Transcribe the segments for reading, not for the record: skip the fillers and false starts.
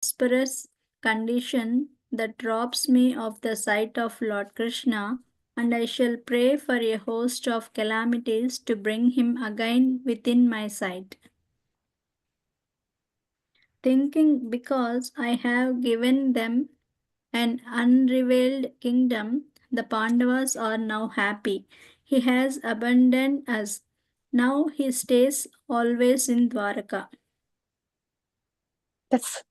prosperous condition that robs me of the sight of Lord Krishna, and I shall pray for a host of calamities to bring him again within my sight. Thinking because I have given them an unrevealed kingdom, the Pandavas are now happy. He has abandoned us. Now he stays always in Dwaraka. That's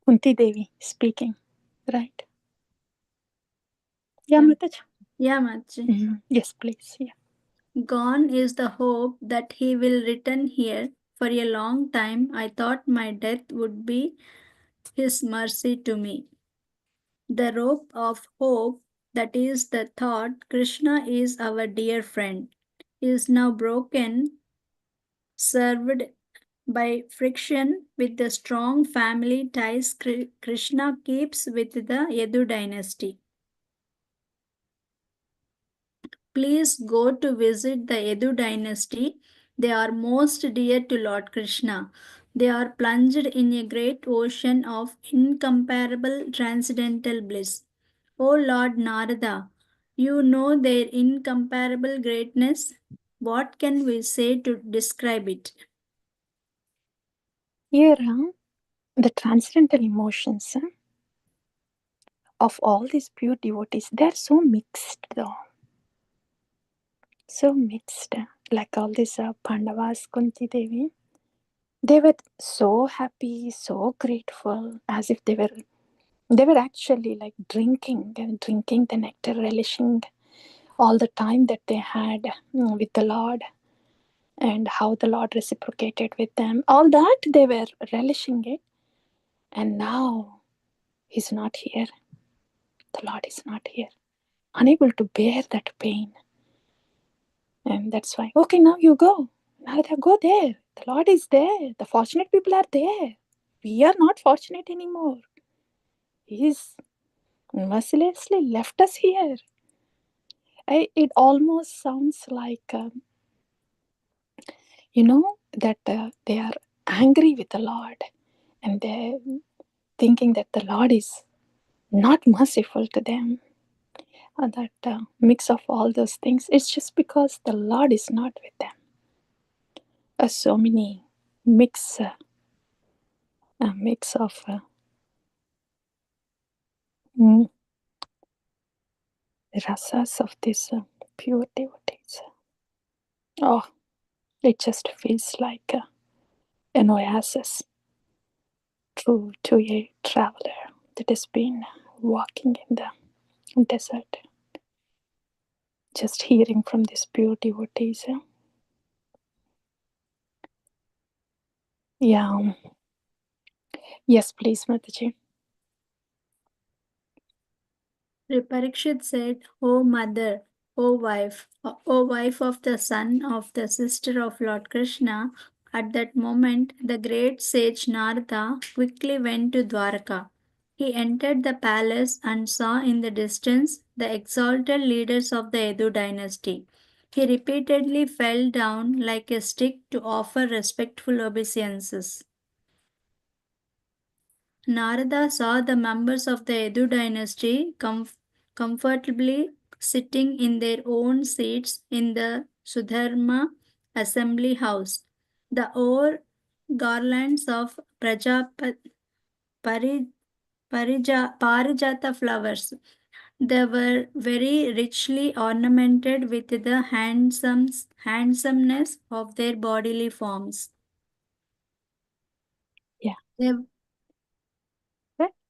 Kunti Devi speaking, right? Yeah, Mataji. Yeah, Machi. Yes, please. Yeah. Gone is the hope that he will return here. For a long time, I thought my death would be his mercy to me. The rope of hope, that is the thought Krishna is our dear friend, is now broken, served by friction with the strong family ties Krishna keeps with the Yadu dynasty. Please go to visit the Yadu dynasty. They are most dear to Lord Krishna. They are plunged in a great ocean of incomparable transcendental bliss. O Lord Narada, you know their incomparable greatness. What can we say to describe it? Here, the transcendental emotions of all these pure devotees, they're so mixed though. So mixed. Like all these Pandavas, Kunti Devi, they were so happy, so grateful, as if they were actually like drinking the nectar, relishing all the time that they had with the Lord, and how the Lord reciprocated with them. All that they were relishing it. And now He's not here. The Lord is not here. Unable to bear that pain. And that's why, okay, now you go. Now go there. The Lord is there. The fortunate people are there. We are not fortunate anymore. He's mercilessly left us here. It almost sounds like, that they are angry with the Lord, and they're thinking that the Lord is not merciful to them. That mix of all those things, it's just because the Lord is not with them. So many mix of rasas of these pure devotees. Oh, it just feels like an oasis to a traveler that has been walking in the desert. Just hearing from these pure devotees. Yeah. Yes, please, Mataji. Parikshit said, O mother, O wife of the son of the sister of Lord Krishna, at that moment the great sage Narada quickly went to Dwaraka. He entered the palace and saw in the distance the exalted leaders of the Yadu dynasty. He repeatedly fell down like a stick to offer respectful obeisances. Narada saw the members of the Yadu dynasty comfortably sitting in their own seats in the Sudharma assembly house. The old garlands of Parijata flowers. They were very richly ornamented with the handsomeness of their bodily forms. Yeah. They,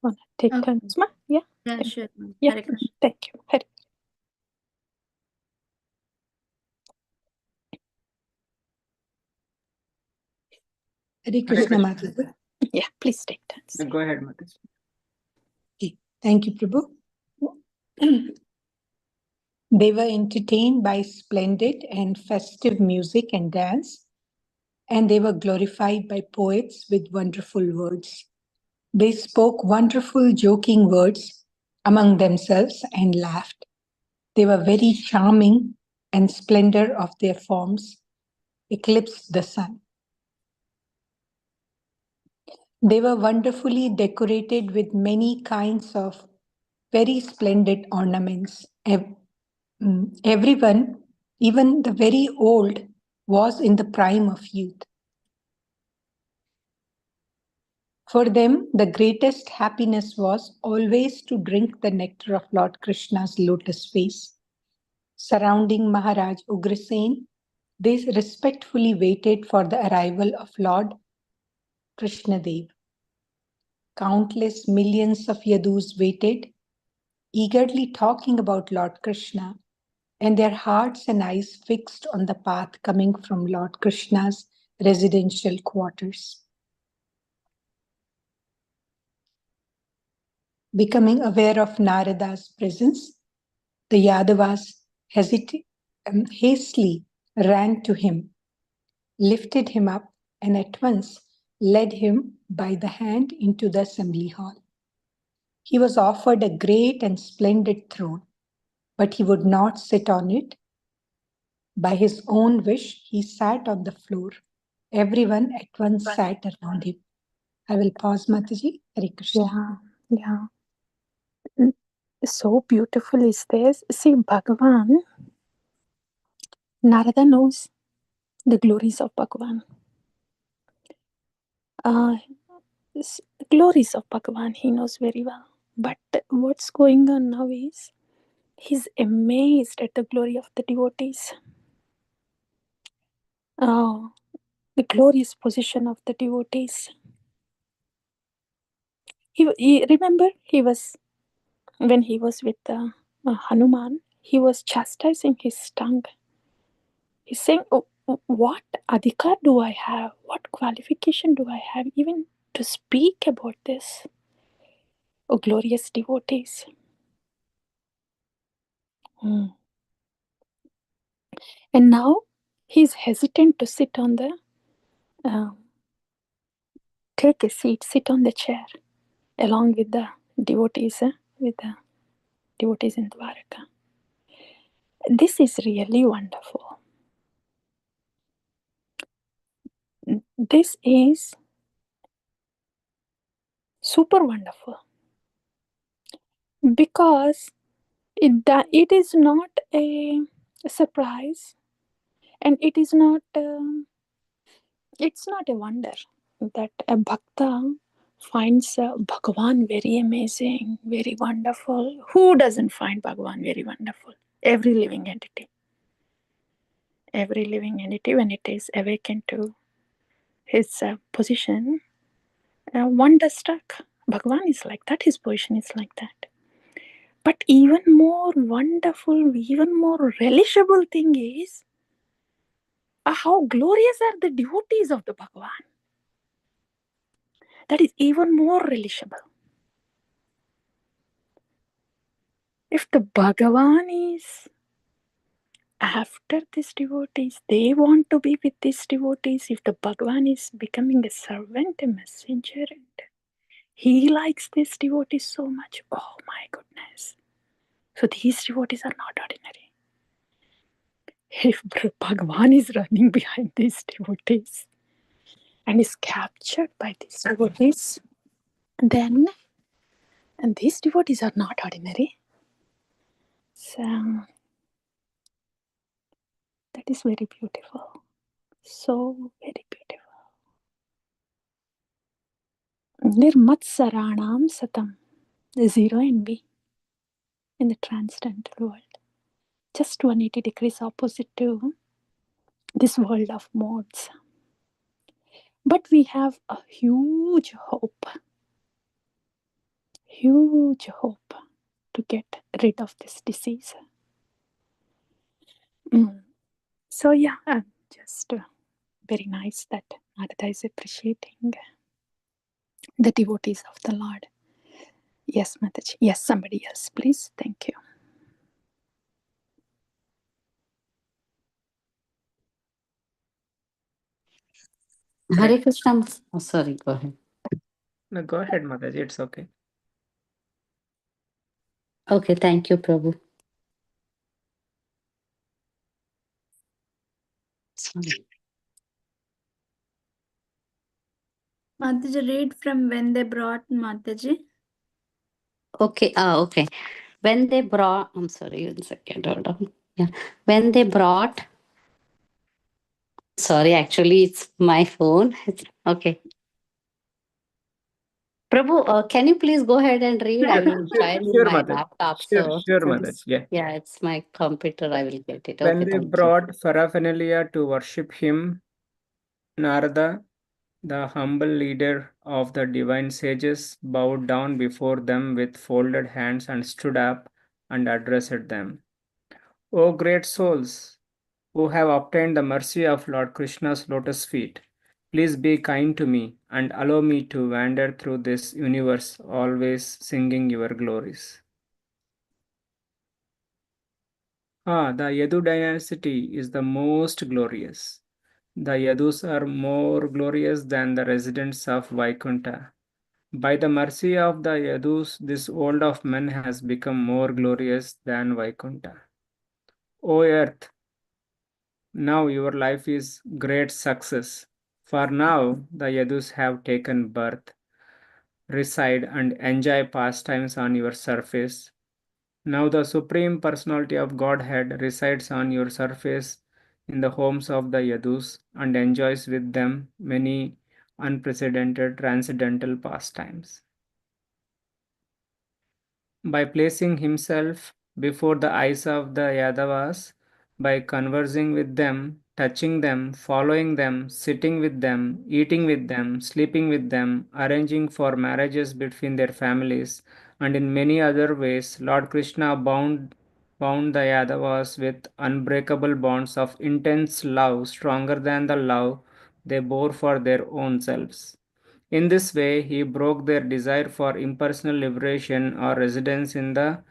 Wanna take okay. turns, ma? Yeah. Yeah, sure. Yeah. Hare Krishna. Thank you. Hare. Hare Krishna, Mataji. Yeah, please take turns. Go ahead, Mataji. Okay. Thank you, Prabhu. They were entertained by splendid and festive music and dance, and they were glorified by poets with wonderful words. They spoke wonderful, joking words among themselves and laughed. They were very charming, and splendor of their forms eclipsed the sun. They were wonderfully decorated with many kinds of very splendid ornaments. Everyone, even the very old, was in the prime of youth. For them, the greatest happiness was always to drink the nectar of Lord Krishna's lotus face. Surrounding Maharaj Ugrasen, they respectfully waited for the arrival of Lord Krishna Dev. Countless millions of Yadus waited, eagerly talking about Lord Krishna, and their hearts and eyes fixed on the path coming from Lord Krishna's residential quarters. Becoming aware of Narada's presence, the Yadavas hastily ran to him, lifted him up, and at once led him by the hand into the assembly hall. He was offered a great and splendid throne, but he would not sit on it. By his own wish, he sat on the floor. Everyone at once sat around him. I will pause, Mataji. Hare Krishna. Yeah. So beautiful is this. See, Bhagavan, Narada knows the glories of Bhagavan. Glories of Bhagavan, he knows very well. But what's going on now is he's amazed at the glory of the devotees. The glorious position of the devotees. Remember, when he was with Hanuman, he was chastising his tongue. He's saying, oh, what adhikar do I have? What qualification do I have even to speak about this? Oh, glorious devotees. And now he's hesitant to sit on the, take a seat, sit on the chair along with the devotees, with the devotees in Dwaraka. This is really wonderful. This is super wonderful because it is not a surprise, and it's not a wonder that a bhakta finds Bhagavan very amazing, very wonderful. Who doesn't find Bhagavan very wonderful? Every living entity, when it is awakened to his position, wonderstruck. Bhagavan is like that, his position is like that. But even more wonderful, even more relishable thing is how glorious are the devotees of the Bhagavan. That is even more relishable. If the Bhagavan is after these devotees, they want to be with these devotees. If the Bhagavan is becoming a servant, a messenger, and he likes these devotees so much, oh my goodness. So these devotees are not ordinary. If Bhagavan is running behind these devotees and is captured by these devotees, then and these devotees are not ordinary. So that is very beautiful. So very beautiful. Nirmatsaranam satam. Zero envy in the transcendental world. Just 180 degrees opposite to this world of modes. But we have a huge hope to get rid of this disease. So yeah, just very nice that Narada is appreciating the devotees of the Lord. Yes, Mataji. Yes, somebody else, please. Thank you. Hare Krishna. Oh, sorry, go ahead. No, go ahead, Mataji. It's okay. Okay, thank you, Prabhu. Sorry. Mataji, read from when they brought Mataji. Okay. Okay. When they brought, I'm sorry, 1 second. Hold on. Yeah. When they brought, sorry, actually, it's my phone. Okay. Prabhu, can you please go ahead and read? I will try it in Sure, my Mataji. laptop. Sure, So, sure, Mataji. since, Yeah. yeah, it's my computer, I will get it. When Okay, they thank you. brought paraphernalia to worship him, Narada, the humble leader of the divine sages, bowed down before them with folded hands and stood up and addressed them. O great souls, who have obtained the mercy of Lord Krishna's lotus feet, please be kind to me and allow me to wander through this universe, always singing your glories. The Yadu dynasty is the most glorious. The Yadus are more glorious than the residents of Vaikunta. By the mercy of the Yadus, this world of men has become more glorious than Vaikunta. O earth, now your life is great success. For now, the Yadus have taken birth, reside, and enjoy pastimes on your surface. Now the Supreme Personality of Godhead resides on your surface in the homes of the Yadus and enjoys with them many unprecedented transcendental pastimes. By placing himself before the eyes of the Yadavas, by conversing with them, touching them, following them, sitting with them, eating with them, sleeping with them, arranging for marriages between their families, and in many other ways, Lord Krishna bound the Yadavas with unbreakable bonds of intense love, stronger than the love they bore for their own selves. In this way, he broke their desire for impersonal liberation or residence in the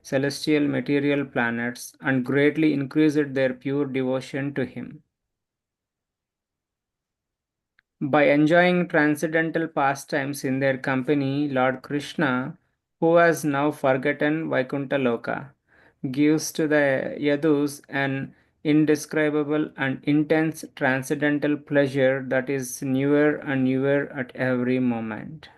celestial material planets and greatly increased their pure devotion to him. By enjoying transcendental pastimes in their company, Lord Krishna, who has now forgotten Vaikuntha Loka, gives to the Yadus an indescribable and intense transcendental pleasure that is newer and newer at every moment.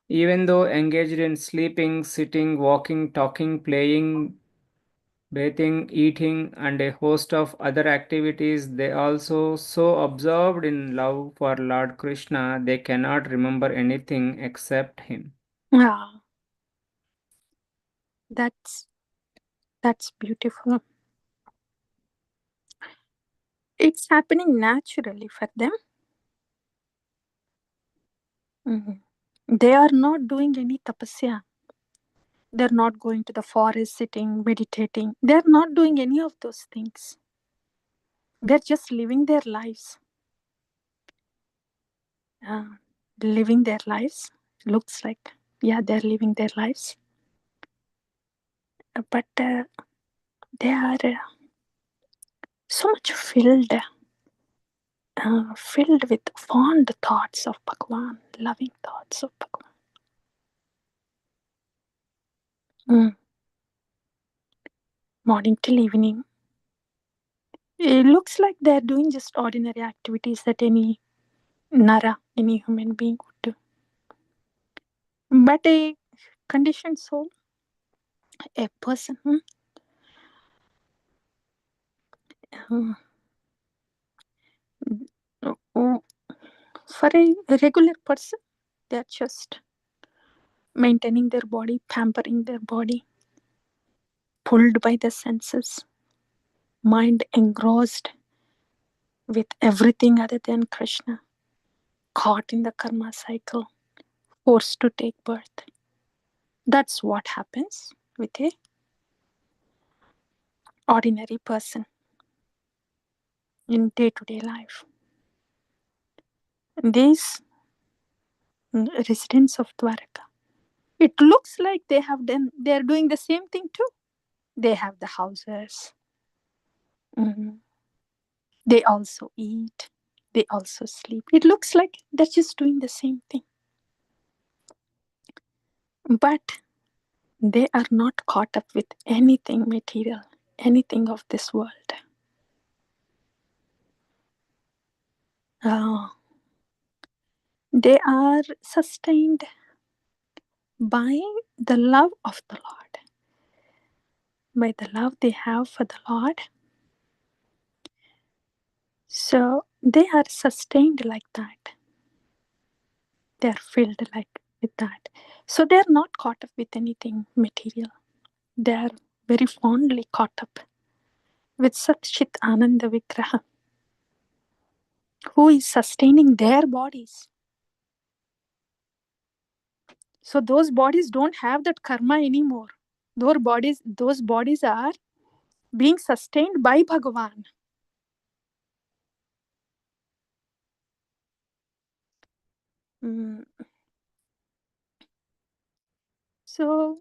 Even though engaged in sleeping, sitting, walking, talking, playing, bathing, eating, and a host of other activities, they also so absorbed in love for Lord Krishna they cannot remember anything except him. Ah, that's beautiful. It's happening naturally for them. Mhm. They are not doing any tapasya. They're not going to the forest, sitting, meditating. They're not doing any of those things. They're just living their lives. Uh, living their lives looks like, yeah, they're living their lives. But they are so much filled with fond thoughts of Bhagwan, loving thoughts of Bhagwan. Morning till evening. It looks like they're doing just ordinary activities that any Nara, any human being would do. But a conditioned soul, a person, for a regular person, they're just maintaining their body, pampering their body, pulled by the senses, mind engrossed with everything other than Krishna, caught in the karma cycle, forced to take birth. That's what happens with a ordinary person in day-to-day life. These residents of Dwaraka, it looks like they're doing the same thing too. They have the houses. They also eat. They also sleep. It looks like they're just doing the same thing. But they are not caught up with anything material, anything of this world. They are sustained by the love of the Lord, by the love they have for the Lord. So they are sustained like that. They are filled like with that. So they are not caught up with anything material. They are very fondly caught up with Sat Chit Ananda Vigraha, who is sustaining their bodies. So those bodies don't have that karma anymore. Those bodies are being sustained by Bhagavan. So,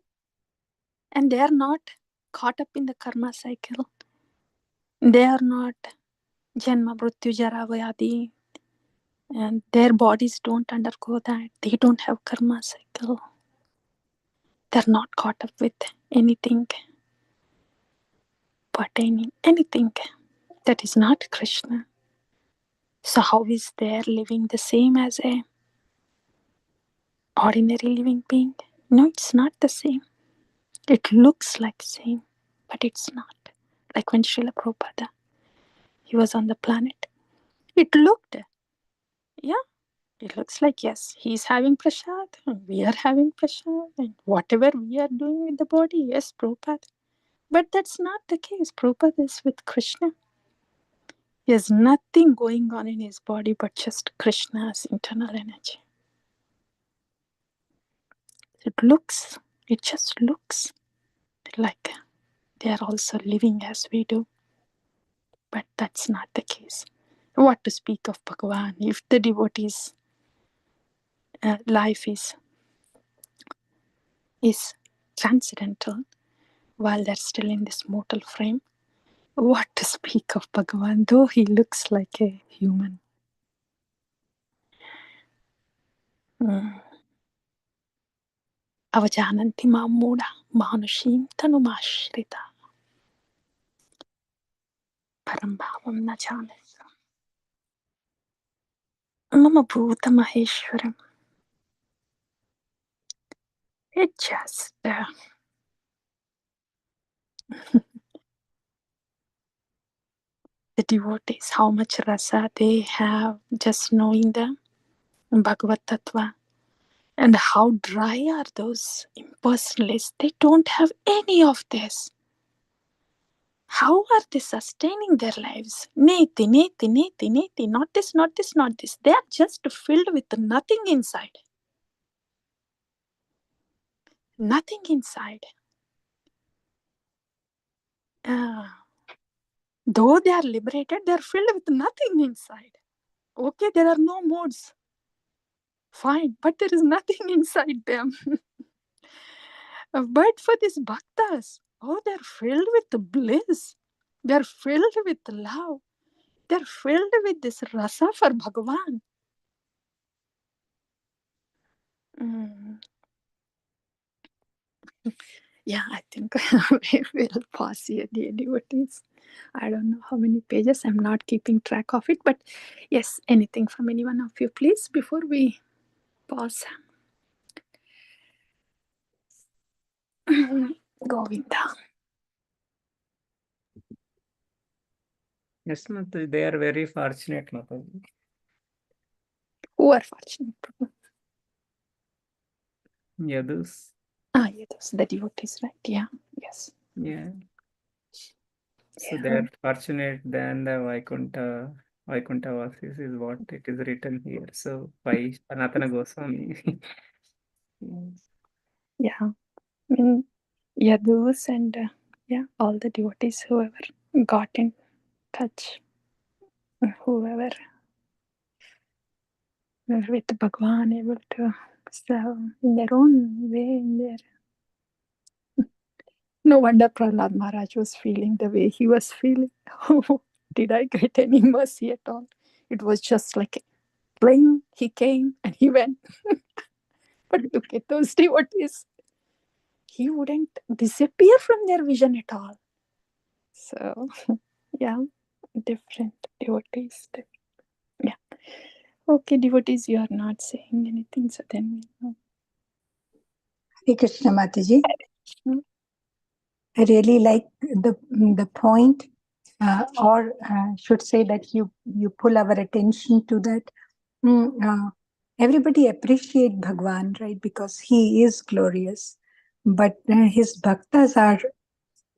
and they are not caught up in the karma cycle. They are not Janma, Mrityu, Jara, Vyadi, and their bodies don't undergo that. They don't have karma cycle. They're not caught up with anything pertaining, anything that is not Krishna. So how is their living the same as a ordinary living being? No, it's not the same. It looks like same, but it's not. Like when Srila Prabhupada, he was on the planet. It looked, yeah, it looks like, yes, he's having prasad, and we are having prasad, and whatever we are doing with the body, yes, Prabhupada. But that's not the case. Prabhupada is with Krishna. He has nothing going on in his body but just Krishna's internal energy. It just looks like they are also living as we do. But that's not the case. What to speak of Bhagavan if the devotee's life is transcendental while they're still in this mortal frame? What to speak of Bhagavan, though he looks like a human? Avajananti mamuda manushim tanumashrita parambhavam na janati mama bhuta maheshwaram. It just the devotees, how much rasa they have just knowing the Bhagavad Tattva, and how dry are those impersonalists. They don't have any of this. How are they sustaining their lives? Neti, neti, neti, neti, not this, not this, not this. They are just filled with nothing inside. Nothing inside. Though they are liberated, they are filled with nothing inside. Okay, there are no modes. Fine, but there is nothing inside them. But for these bhaktas, oh, they're filled with bliss. They're filled with love. They're filled with this rasa for Bhagavan. Yeah, I think we will pause here, dear devotees. I don't know how many pages. I'm not keeping track of it. But yes, anything from any one of you, please, before we pause. Govinda. Yes, Mataji, they are very fortunate, Mataji. Who are fortunate? Yadus. Yadus, the devotees, right? Yeah, yes. Yeah. So they are fortunate than the Vaikuntha Vasis is what it is written here. So by Sanatana Goswami. Yeah. I mean, Yadus and all the devotees, whoever got in touch, whoever were with Bhagwan, able to serve in their own way, No wonder Prahlad Maharaj was feeling the way he was feeling. Did I get any mercy at all? It was just like playing. He came and he went. But look at those devotees. He wouldn't disappear from their vision at all. So, yeah, different devotees. Yeah. Okay, devotees, you are not saying anything, so then we know. Hare Krishna, Mataji. Hmm. I really like the point, or should say that you pull our attention to that. Everybody appreciate Bhagwan, right? Because he is glorious, but his bhaktas are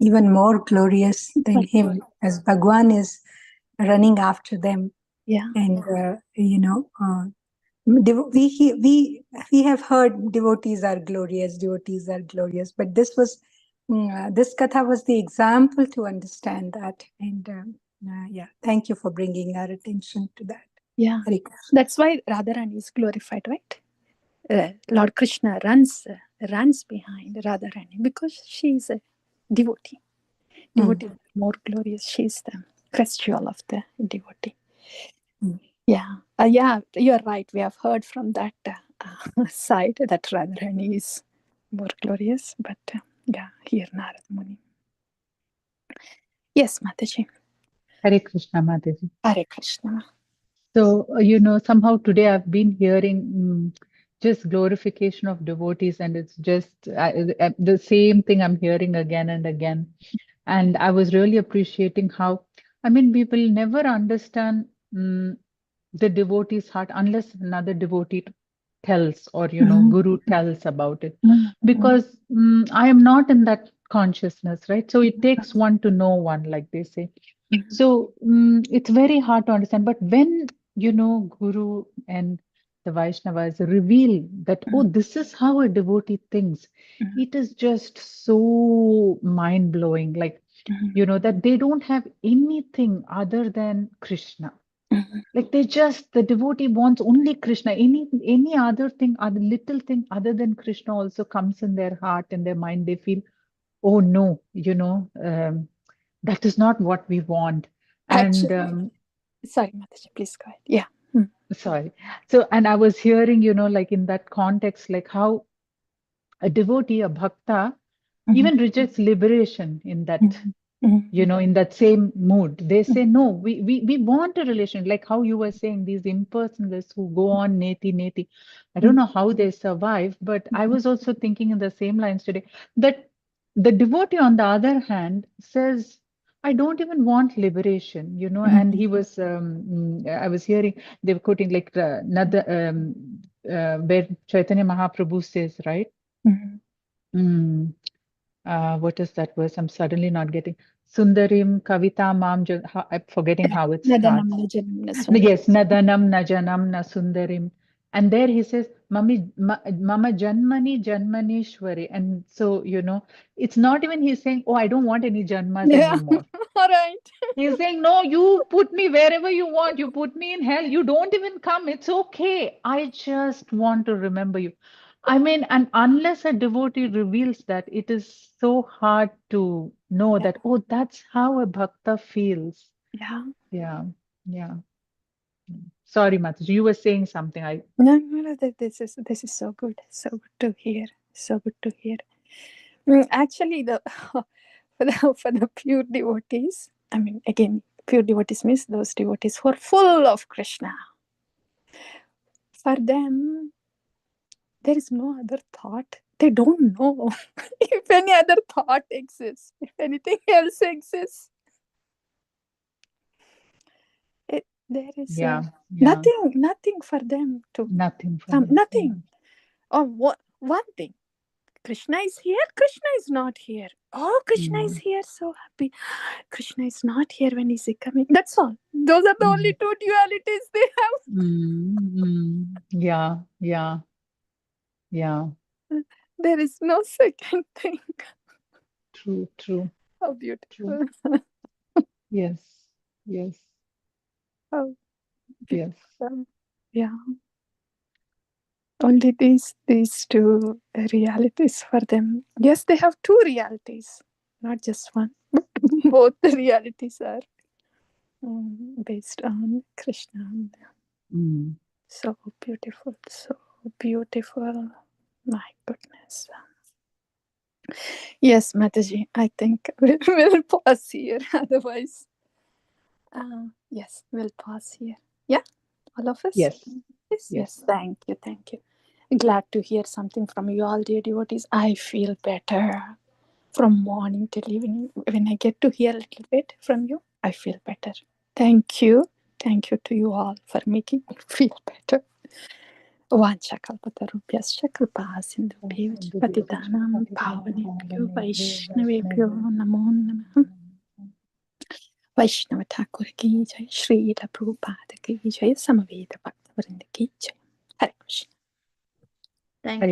even more glorious than him, as Bhagwan is running after them. Yeah. And we have heard devotees are glorious, but this katha was the example to understand that. And thank you for bringing our attention to that. Yeah, that's why Radharani is glorified, right? Lord Krishna runs behind Radharani because she is a devotee. Devotee is more glorious. She is the crest jewel of the devotee. Yeah, you're right. We have heard from that side that Radharani is more glorious, but here Narad Muni. Yes, Mataji. Hare Krishna, Mataji. Hare Krishna. So, somehow today I've been hearing just glorification of devotees, and it's just the same thing I'm hearing again and again. And I was really appreciating how, we will never understand the devotee's heart unless another devotee tells, or, guru tells about it. Because I am not in that consciousness, right? So it takes one to know one, like they say. So it's very hard to understand. But when, Guru and the Vaishnavas reveal that, oh, this is how a devotee thinks, it is just so mind blowing. Like, that they don't have anything other than Krishna. Like the devotee wants only Krishna. Any other thing, other little thing other than Krishna also comes in their heart and their mind. They feel, oh no, that is not what we want. Actually, And sorry, Mataji, please go ahead. Yeah. sorry. So, and I was hearing, like in that context, like how a devotee, a bhakta, even rejects liberation in that, in that same mood. They say, no, we want a relation, like how you were saying, these impersonalists who go on neti neti. I don't know how they survive, but I was also thinking in the same lines today that the devotee, on the other hand, says, I don't even want liberation, and he was, I was hearing, they were quoting like another, where Chaitanya Mahaprabhu says, right? What is that verse? I'm suddenly not getting. Sundarim Kavita Mam. I'm forgetting how it Nadanam starts. Najanam Nasundarim. Yes, Nadanam Najanam Nasundarim. And there he says, Mama Janmani Janmanishwari. And so, it's not even he's saying, oh, I don't want any Janmas anymore. All right. He's saying, no, you put me wherever you want. You put me in hell. You don't even come. It's okay. I just want to remember you. And unless a devotee reveals that, it is so hard to know that, oh, that's how a bhakta feels. Yeah. Yeah. Yeah. Sorry, Mataji, you were saying something. No, this is so good. So good to hear. So good to hear. Actually, for the pure devotees, again, pure devotees means those devotees who are full of Krishna. For them, there is no other thought. They don't know if any other thought exists, if anything else exists. There is nothing for them to. Nothing for them. Nothing. Oh, one thing. Krishna is here, Krishna is not here. Oh, Krishna is here, so happy. Krishna is not here, when is he coming? That's all. Those are the only two dualities they have. Yeah. There is no second thing. True. How beautiful. Yes. Oh, yes. Yeah. Only these two realities for them. Yes, they have two realities, not just one. Both the realities are based on Krishna. So beautiful, so beautiful. My goodness. Yes, Mataji, I think we'll pause here. Otherwise, yes, we'll pause here. Yeah. All of us? Yes. Yes. Thank you. Glad to hear something from you all, dear devotees. I feel better from morning till evening. When I get to hear a little bit from you, I feel better. Thank you. Thank you to you all for making me feel better. वाञ्छाकल्पतरुभ्यश्च कृपासिन्धुभ्यश्च पतितानां पावनेभ्यो वैष्णवेभ्यो नमो नमः. वैष्णव ठाकुर की जय, श्रील प्रभुपाद की जय, समवेत भक्तवृंद की जय. हरे कृष्ण. Thank you.